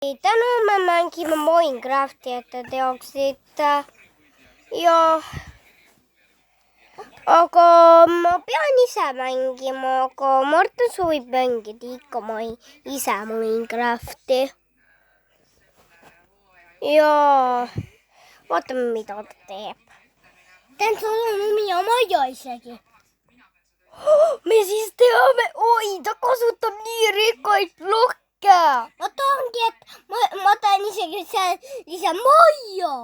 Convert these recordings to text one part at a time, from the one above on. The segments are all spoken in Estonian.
Täna me mängime Minecrafti, et te teaksite. Ja aga ma pean ise mängima, aga Martin soovib mängida ikka ise Minecrafti. Ja vaatame, mida ta teeb. Tän on omia maja isegi. Me siis teame, ta kasutab nii rikkaid blokke. Ma tahangi, et ma teen isegi ise maja.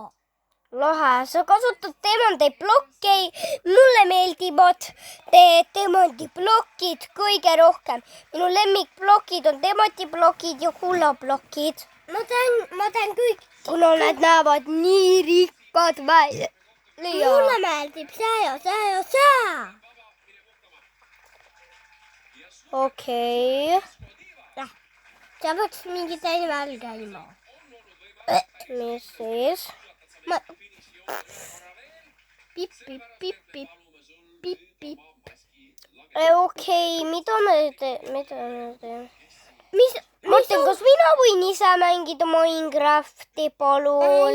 Lahe, sa kasutad teemantiblokke, mulle meeldivad teemantiblokid kõige rohkem. Minu lemmikblokid on teemantiblokid ja kullablokid. Ma teen kõik. Kuna need näevad nii rikkad välja. Mulle meeldib see ja see ja see. Okei. Sa peaks mingi teine väl käima. Mis siis? Pip, pip, pip, pip, pip, pip. Okei, mida me teeme? Martin, kas mina võin ise mängida Minecrafti, palun?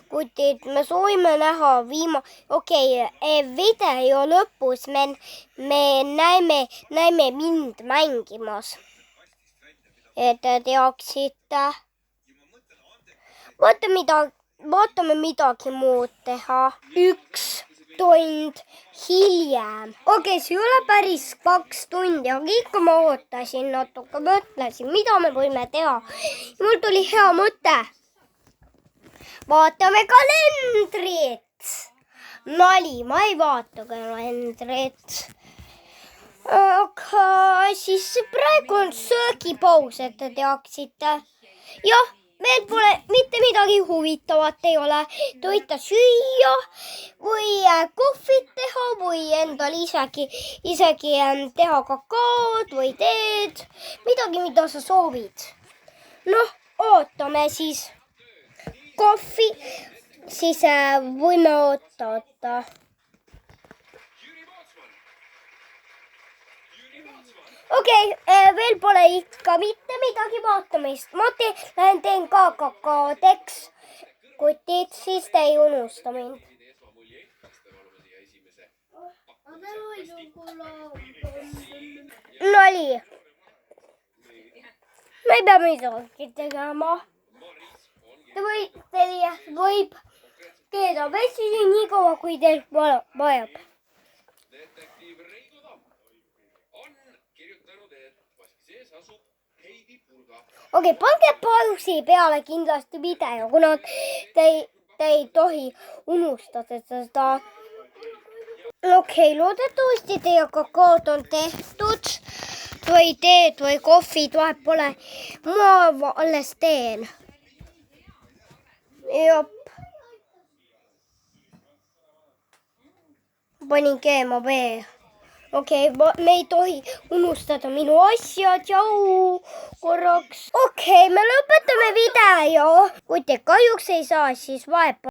Kuid me soovime näha video lõpus me näeme mind mängimas. Et te teaksite. Vaatame midagi muud teha. 1 tund hiljem. Okei, see ei ole päris 2 tundi, aga ikka ma ootasin natuke, mõtlesin, mida me võime teha. Mul tuli hea mõte. Vaatame kalendrit. Nali, ma ei vaata kalendrit. Aga siis praegu on söögipaus, et te teaksite. Jah, meil pole mitte midagi huvitavat ei ole. Te võite süüa või kohvit teha või endal isegi teha kakaod või teed. Midagi, mida sa soovid. Noh, ootame siis. Kohvi, siis võime oodata. Okei, veel pole ikka mitte midagi vaatamist. Ma teen ka kakaodeks. Kui teed, siis te ei unusta mind. Nali. Me ei pea midagi tegema. Võib teeda vesi nii kaua, kui teil vajab. Okei, pange pausi peale kindlasti video, kuna te ei tohi unustada seda. Okei, loodetavasti teie kakaod on tehtud või teed või kohvid, vahet pole. Ma alles teen. Jop. Panin keema vee. Okei, me ei tohi unustada minu asjad. Jau korraks. Okei, me lõpetame video. Kui te kahjuks ei saa, siis vahepeal.